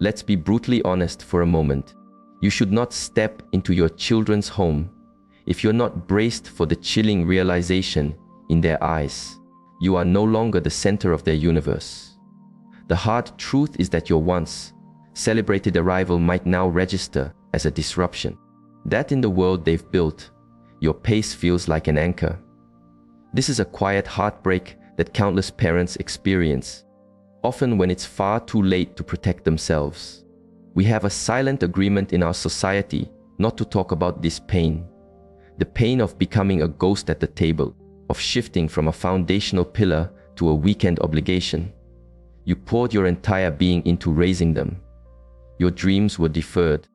Let's be brutally honest for a moment. You should not step into your children's home if you're not braced for the chilling realization in their eyes. You are no longer the center of their universe. The hard truth is that your once celebrated arrival might now register as a disruption. That in the world they've built, your pace feels like an anchor. This is a quiet heartbreak that countless parents experience, often when it's far too late to protect themselves. We have a silent agreement in our society not to talk about this pain. The pain of becoming a ghost at the table, of shifting from a foundational pillar to a weekend obligation. You poured your entire being into raising them. Your dreams were deferred.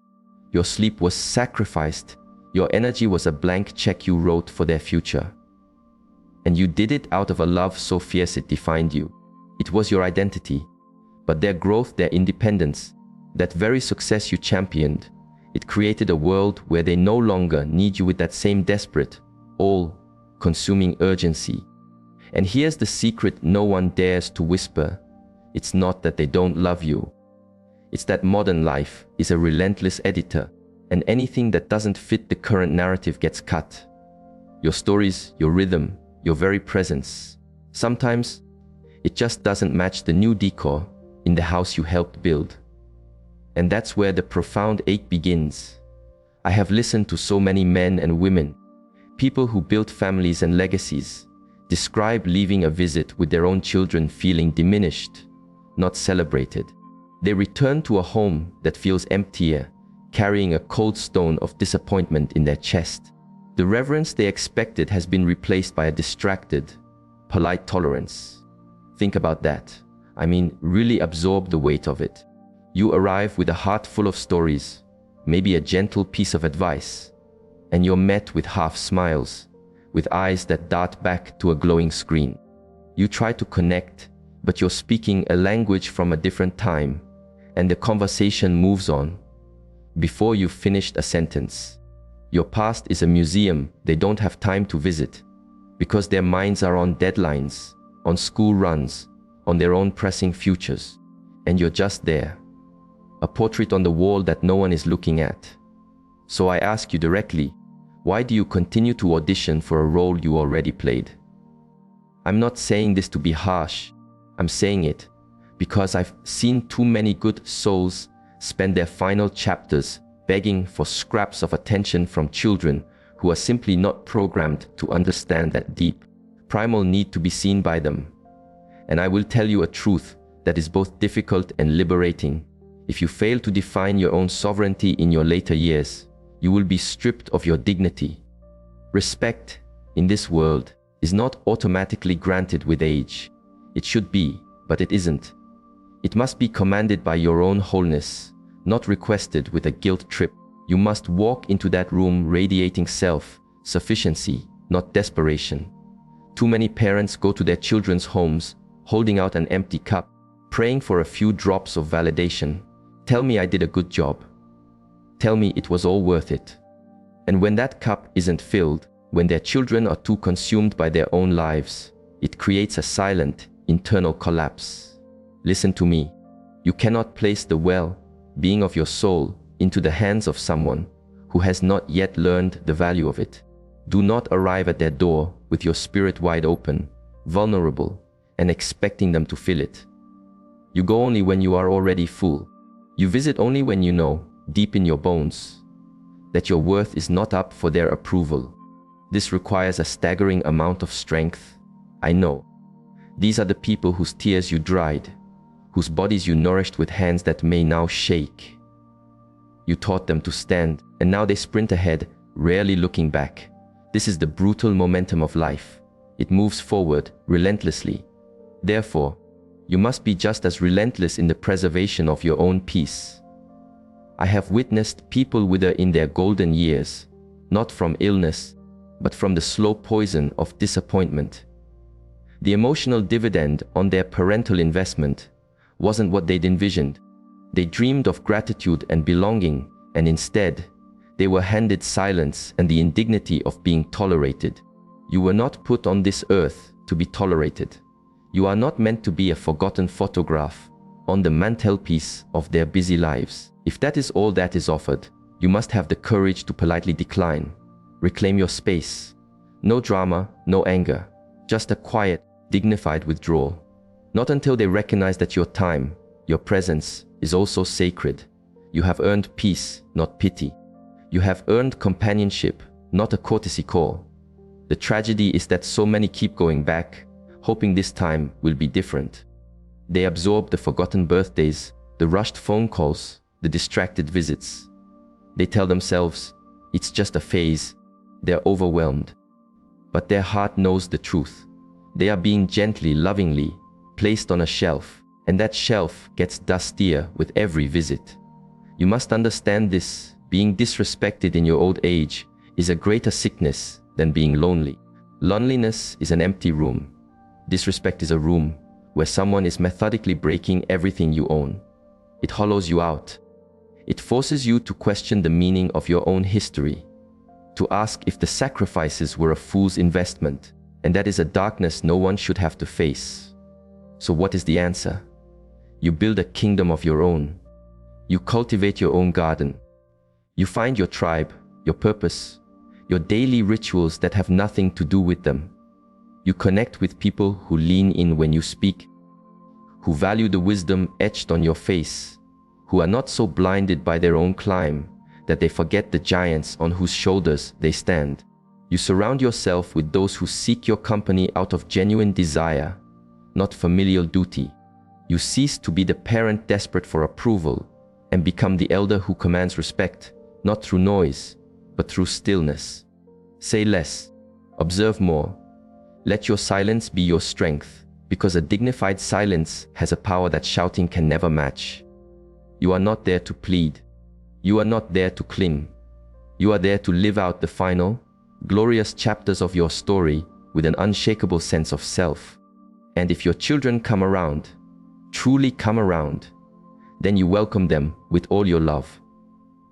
Your sleep was sacrificed. Your energy was a blank check you wrote for their future. And you did it out of a love so fierce it defined you. It was your identity. But their growth, their independence, that very success you championed, it created a world where they no longer need you with that same desperate, all-consuming urgency. And here's the secret no one dares to whisper. It's not that they don't love you. It's that modern life is a relentless editor, and anything that doesn't fit the current narrative gets cut. Your stories, your rhythm, your very presence. Sometimes, it just doesn't match the new decor in the house you helped build. And that's where the profound ache begins. I have listened to so many men and women, people who built families and legacies, describe leaving a visit with their own children feeling diminished, not celebrated. They return to a home that feels emptier, carrying a cold stone of disappointment in their chest. The reverence they expected has been replaced by a distracted, polite tolerance. Think about that. I mean, really absorb the weight of it. You arrive with a heart full of stories, maybe a gentle piece of advice, and you're met with half smiles, with eyes that dart back to a glowing screen. You try to connect, but you're speaking a language from a different time, and the conversation moves on. Before you've finished a sentence, your past is a museum they don't have time to visit, because their minds are on deadlines, on school runs, on their own pressing futures, and you're just there. A portrait on the wall that no one is looking at. So I ask you directly, why do you continue to audition for a role you already played? I'm not saying this to be harsh. I'm saying it because I've seen too many good souls spend their final chapters begging for scraps of attention from children who are simply not programmed to understand that deep, primal need to be seen by them. And I will tell you a truth that is both difficult and liberating. If you fail to define your own sovereignty in your later years, you will be stripped of your dignity. Respect, in this world, is not automatically granted with age. It should be, but it isn't. It must be commanded by your own wholeness, not requested with a guilt trip. You must walk into that room radiating self-sufficiency, not desperation. Too many parents go to their children's homes, holding out an empty cup, praying for a few drops of validation. Tell me I did a good job. Tell me it was all worth it. And when that cup isn't filled, when their children are too consumed by their own lives, it creates a silent, internal collapse. Listen to me. You cannot place the well-being of your soul into the hands of someone who has not yet learned the value of it. Do not arrive at their door with your spirit wide open, vulnerable, and expecting them to fill it. You go only when you are already full. You visit only when you know, deep in your bones, that your worth is not up for their approval. This requires a staggering amount of strength. I know. These are the people whose tears you dried, whose bodies you nourished with hands that may now shake. You taught them to stand, and now they sprint ahead, rarely looking back. This is the brutal momentum of life. It moves forward relentlessly. Therefore, you must be just as relentless in the preservation of your own peace. I have witnessed people wither in their golden years, not from illness, but from the slow poison of disappointment. The emotional dividend on their parental investment wasn't what they'd envisioned. They dreamed of gratitude and belonging, and instead, they were handed silence and the indignity of being tolerated. You were not put on this earth to be tolerated. You are not meant to be a forgotten photograph on the mantelpiece of their busy lives. If that is all that is offered, you must have the courage to politely decline. Reclaim your space. No drama, no anger, just a quiet, dignified withdrawal. Not until they recognize that your time, your presence, is also sacred. You have earned peace, not pity. You have earned companionship, not a courtesy call. The tragedy is that so many keep going back, hoping this time will be different. They absorb the forgotten birthdays, the rushed phone calls, the distracted visits. They tell themselves, it's just a phase. They're overwhelmed. But their heart knows the truth. They are being gently, lovingly placed on a shelf, and that shelf gets dustier with every visit. You must understand this. Being disrespected in your old age is a greater sickness than being lonely. Loneliness is an empty room. Disrespect is a room where someone is methodically breaking everything you own. It hollows you out. It forces you to question the meaning of your own history, to ask if the sacrifices were a fool's investment, and that is a darkness no one should have to face. So what is the answer? You build a kingdom of your own. You cultivate your own garden. You find your tribe, your purpose, your daily rituals that have nothing to do with them. You connect with people who lean in when you speak, who value the wisdom etched on your face, who are not so blinded by their own climb that they forget the giants on whose shoulders they stand. You surround yourself with those who seek your company out of genuine desire, not familial duty. You cease to be the parent desperate for approval and become the elder who commands respect, not through noise, but through stillness. Say less, observe more. Let your silence be your strength, because a dignified silence has a power that shouting can never match. You are not there to plead. You are not there to cling. You are there to live out the final, glorious chapters of your story with an unshakable sense of self. And if your children come around, truly come around, then you welcome them with all your love.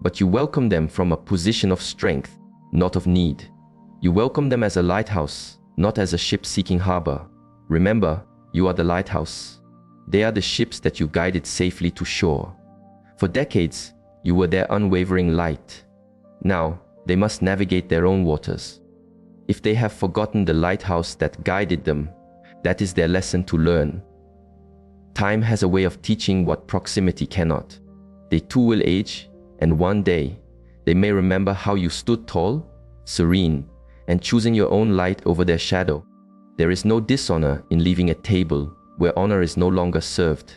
But you welcome them from a position of strength, not of need. You welcome them as a lighthouse, not as a ship seeking harbor. Remember, you are the lighthouse. They are the ships that you guided safely to shore. For decades, you were their unwavering light. Now, they must navigate their own waters. If they have forgotten the lighthouse that guided them, that is their lesson to learn. Time has a way of teaching what proximity cannot. They too will age, and one day, they may remember how you stood tall, serene, and choosing your own light over their shadow. There is no dishonor in leaving a table where honor is no longer served.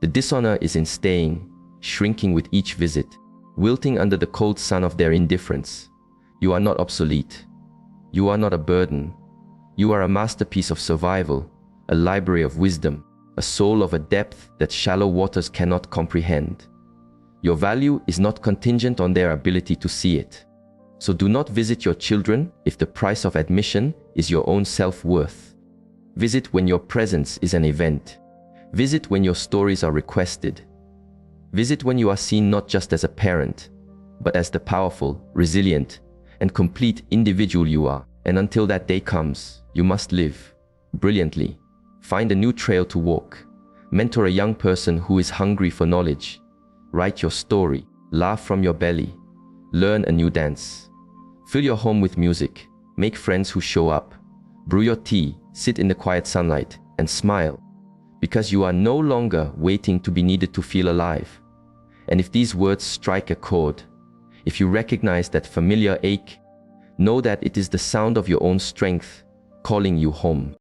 The dishonor is in staying, shrinking with each visit, wilting under the cold sun of their indifference. You are not obsolete. You are not a burden. You are a masterpiece of survival, a library of wisdom, a soul of a depth that shallow waters cannot comprehend. Your value is not contingent on their ability to see it. So do not visit your children if the price of admission is your own self-worth. Visit when your presence is an event. Visit when your stories are requested. Visit when you are seen not just as a parent, but as the powerful, resilient, and complete individual you are. And until that day comes, you must live brilliantly. Find a new trail to walk. Mentor a young person who is hungry for knowledge. Write your story. Laugh from your belly. Learn a new dance. Fill your home with music. Make friends who show up. Brew your tea. Sit in the quiet sunlight and smile. Because you are no longer waiting to be needed to feel alive. And if these words strike a chord, if you recognize that familiar ache, know that it is the sound of your own strength calling you home.